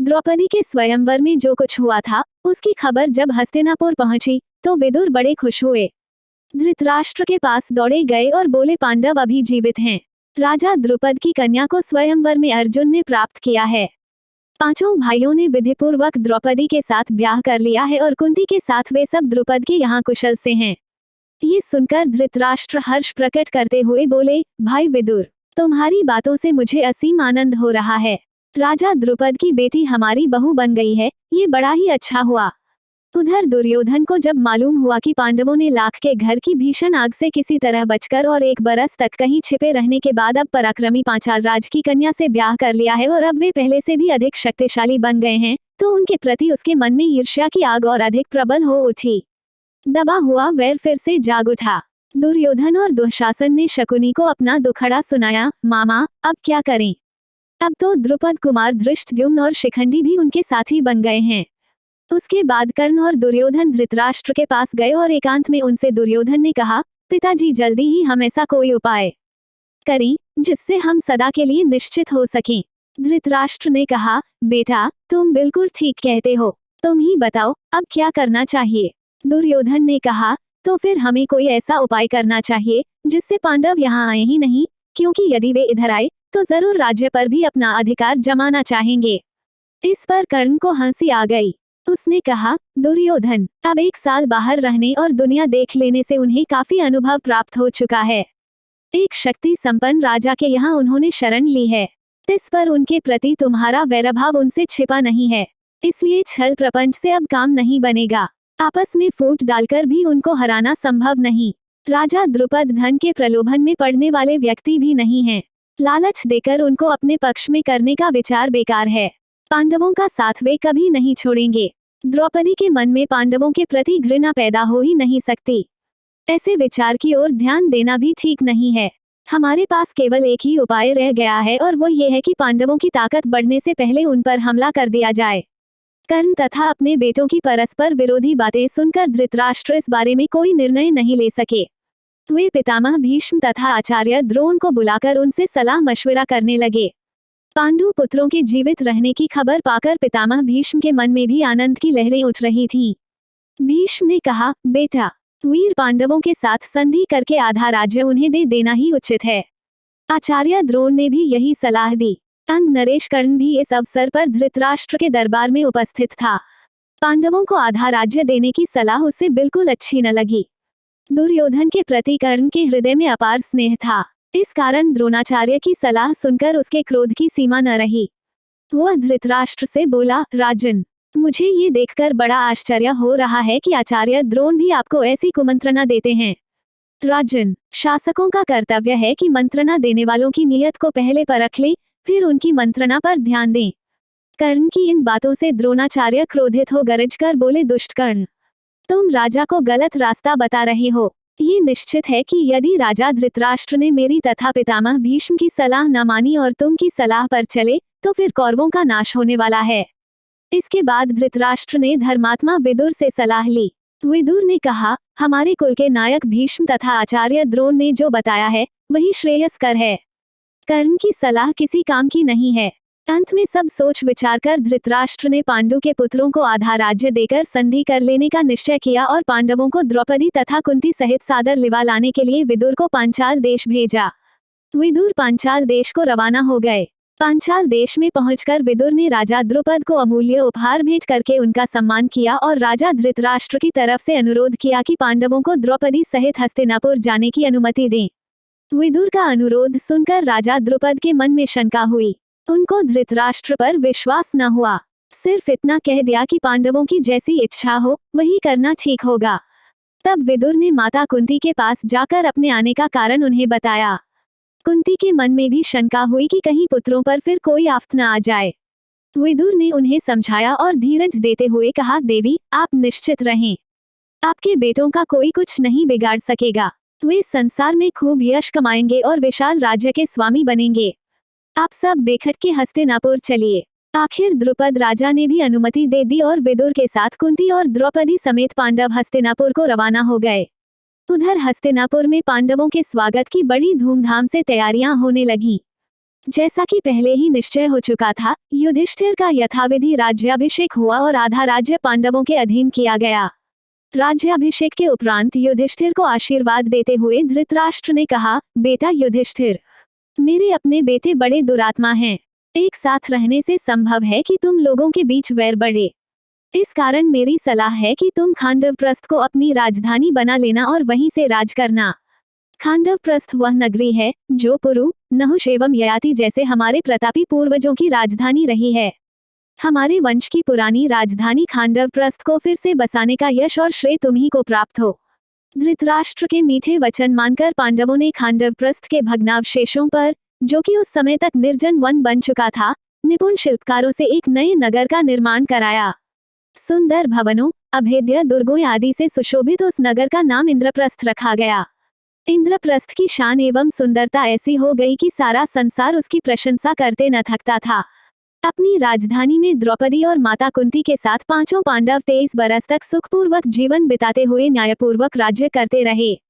द्रौपदी के स्वयंवर में जो कुछ हुआ था उसकी खबर जब हस्तिनापुर पहुंची तो विदुर बड़े खुश हुए। धृतराष्ट्र के पास दौड़े गए और बोले, पांडव अभी जीवित हैं। राजा द्रुपद की कन्या को स्वयंवर में अर्जुन ने प्राप्त किया है। पांचों भाइयों ने विधिपूर्वक द्रौपदी के साथ ब्याह कर लिया है और कुंती के साथ वे सब द्रुपद के यहाँ कुशल से हैं। ये सुनकर धृतराष्ट्र हर्ष प्रकट करते हुए बोले, भाई विदुर, तुम्हारी बातों से मुझे असीम आनंद हो रहा है। राजा द्रुपद की बेटी हमारी बहू बन गई है, ये बड़ा ही अच्छा हुआ। उधर दुर्योधन को जब मालूम हुआ कि पांडवों ने लाख के घर की भीषण आग से किसी तरह बचकर और 1 बरस तक कहीं छिपे रहने के बाद अब पराक्रमी पांचाल राज की कन्या से ब्याह कर लिया है और अब वे पहले से भी अधिक शक्तिशाली बन गए हैं, तो उनके प्रति उसके मन में ईर्ष्या की आग और अधिक प्रबल हो उठी। दबा हुआ वैर फिर से जाग उठा। दुर्योधन और दुशासन ने शकुनी को अपना दुखड़ा सुनाया, मामा अब क्या करें? अब तो द्रुपद कुमार धृष्टद्युम्न और शिखंडी भी उनके साथी बन गए हैं। उसके बाद कर्ण और दुर्योधन धृतराष्ट्र के पास गए और एकांत में उनसे दुर्योधन ने कहा, पिताजी जल्दी ही हम ऐसा कोई उपाय करें जिससे हम सदा के लिए निश्चित हो सकें। धृतराष्ट्र ने कहा, बेटा तुम बिल्कुल ठीक कहते हो, तुम ही बताओ अब क्या करना चाहिए। दुर्योधन ने कहा, तो फिर हमें कोई ऐसा उपाय करना चाहिए जिससे पांडव यहाँ आए ही नहीं, क्योंकि यदि वे इधर आए तो जरूर राज्य पर भी अपना अधिकार जमाना चाहेंगे। इस पर कर्ण को हंसी आ गई। उसने कहा, दुर्योधन अब 1 साल बाहर रहने और दुनिया देख लेने से उन्हें काफी अनुभव प्राप्त हो चुका है। एक शक्ति संपन्न राजा के यहाँ उन्होंने शरण ली है, इस पर उनके प्रति तुम्हारा वैरभाव उनसे छिपा नहीं है, इसलिए छल प्रपंच से अब काम नहीं बनेगा। आपस में फूट डालकर भी उनको हराना संभव नहीं। राजा द्रुपद धन के प्रलोभन में पड़ने वाले व्यक्ति भी नहीं हैं। लालच देकर उनको अपने पक्ष में करने का विचार बेकार है। पांडवों का साथ वे कभी नहीं छोड़ेंगे। द्रौपदी के मन में पांडवों के प्रति घृणा पैदा हो ही नहीं सकती। ऐसे विचार की ओर ध्यान देना भी ठीक नहीं है। हमारे पास केवल एक ही उपाय रह गया है और वो ये है कि पांडवों की ताकत बढ़ने से पहले उन पर हमला कर दिया जाए। कर्ण तथा अपने बेटों की परस्पर विरोधी बातें सुनकर धृतराष्ट्र इस बारे में कोई निर्णय नहीं ले सके। वे पितामह भीष्म तथा आचार्य द्रोण को बुलाकर उनसे सलाह मशविरा करने लगे। पांडु पुत्रों के जीवित रहने की खबर पाकर पितामह भीष्म के मन में भी आनंद की लहरें उठ रही थीं। भीष्म ने कहा, बेटा वीर पांडवों के साथ संधि करके आधा राज्य उन्हें दे देना ही उचित है। आचार्य द्रोण ने भी यही सलाह दी। अंग नरेश कर्ण भी इस अवसर पर धृतराष्ट्र के दरबार में उपस्थित था। पांडवों को आधा राज्य देने की सलाह उसे बिल्कुल अच्छी न लगी। दुर्योधन के प्रति कर्ण के हृदय में अपार स्नेह था, इस कारण द्रोणाचार्य की सलाह सुनकर उसके क्रोध की सीमा न रही। वह धृतराष्ट्र से बोला, राजन मुझे ये देखकर बड़ा आश्चर्य हो रहा है कि आचार्य द्रोण भी आपको ऐसी कुमंत्रणा देते हैं। राजन, शासकों का कर्तव्य है कि मंत्रणा देने वालों की नीयत को पहले परख लें, फिर उनकी मंत्रणा पर ध्यान दें। कर्ण की इन बातों से द्रोणाचार्य क्रोधित हो गरजकर बोले, दुष्ट कर्ण, तुम राजा को गलत रास्ता बता रहे हो। ये निश्चित है कि यदि राजा धृतराष्ट्र ने मेरी तथा पितामह भीष्म की सलाह न मानी और तुम की सलाह पर चले तो फिर कौरवों का नाश होने वाला है। इसके बाद धृतराष्ट्र ने धर्मात्मा विदुर से सलाह ली। विदुर ने कहा, हमारे कुल के नायक भीष्म तथा आचार्य द्रोण ने जो बताया है वही श्रेयस्कर है। कर्ण की सलाह किसी काम की नहीं है। अंत में सब सोच विचार कर धृतराष्ट्र ने पांडु के पुत्रों को आधा राज्य देकर संधि कर लेने का निश्चय किया और पांडवों को द्रौपदी तथा कुंती सहित सादर लिवा लाने के लिए विदुर को पांचाल देश भेजा। विदुर पांचाल देश को रवाना हो गए। पांचाल देश में पहुंचकर विदुर ने राजा द्रुपद को अमूल्य उपहार भेंट करके उनका सम्मान किया और राजा धृतराष्ट्र की तरफ से अनुरोध किया कि पांडवों को द्रौपदी सहित हस्तिनापुर जाने की अनुमति दें। विदुर का अनुरोध सुनकर राजा द्रुपद के मन में शंका हुई। उनको धृतराष्ट्र पर विश्वास न हुआ। सिर्फ इतना कह दिया कि पांडवों की जैसी इच्छा हो वही करना ठीक होगा। तब विदुर ने माता कुंती के पास जाकर अपने आने का कारण उन्हें बताया। कुंती के मन में भी शंका हुई कि कहीं पुत्रों पर फिर कोई आफत न आ जाए। विदुर ने उन्हें समझाया और धीरज देते हुए कहा, देवी आप निश्चित रहें, आपके बेटों का कोई कुछ नहीं बिगाड़ सकेगा। वे संसार में खूब यश कमाएंगे और विशाल राज्य के स्वामी बनेंगे। आप सब बेखट के हस्तिनापुर चलिए। आखिर द्रुपद राजा ने भी अनुमति दे दी और विदुर के साथ कुंती और द्रौपदी समेत पांडव हस्तिनापुर को रवाना हो गए। उधर हस्तिनापुर में पांडवों के स्वागत की बड़ी धूमधाम से तैयारियां होने लगीं। जैसा कि पहले ही निश्चय हो चुका था, युधिष्ठिर का यथाविधि राज्याभिषेक हुआ और आधा राज्य पांडवों के अधीन किया गया। राज्याभिषेक के उपरांत युधिष्ठिर को आशीर्वाद देते हुए धृतराष्ट्र ने कहा, बेटा युधिष्ठिर, मेरे अपने बेटे बड़े दुरात्मा हैं। एक साथ रहने से संभव है कि तुम लोगों के बीच वैर बढ़े। इस कारण मेरी सलाह है कि तुम खांडवप्रस्थ को अपनी राजधानी बना लेना और वहीं से राज करना। खांडवप्रस्थ वह नगरी है जो पुरु, नहुष एवं ययाति जैसे हमारे प्रतापी पूर्वजों की राजधानी रही है। हमारे वंश की पुरानी राजधानी खांडवप्रस्थ को फिर से बसाने का यश और श्रेय तुम्ही को प्राप्त हो। धृतराष्ट्र के मीठे वचन मानकर पांडवों ने खांडवप्रस्थ के भग्नावशेषों पर, जो कि उस समय तक निर्जन वन बन चुका था, निपुण शिल्पकारों से एक नए नगर का निर्माण कराया। सुंदर भवनों, अभेद्य दुर्गों आदि से सुशोभित उस नगर का नाम इंद्रप्रस्थ रखा गया। इंद्रप्रस्थ की शान एवं सुंदरता ऐसी हो गई कि सारा संसार उसकी प्रशंसा करते न थकता था। अपनी राजधानी में द्रौपदी और माता कुंती के साथ पांचों पांडव 23 बरस तक सुखपूर्वक जीवन बिताते हुए न्यायपूर्वक राज्य करते रहे।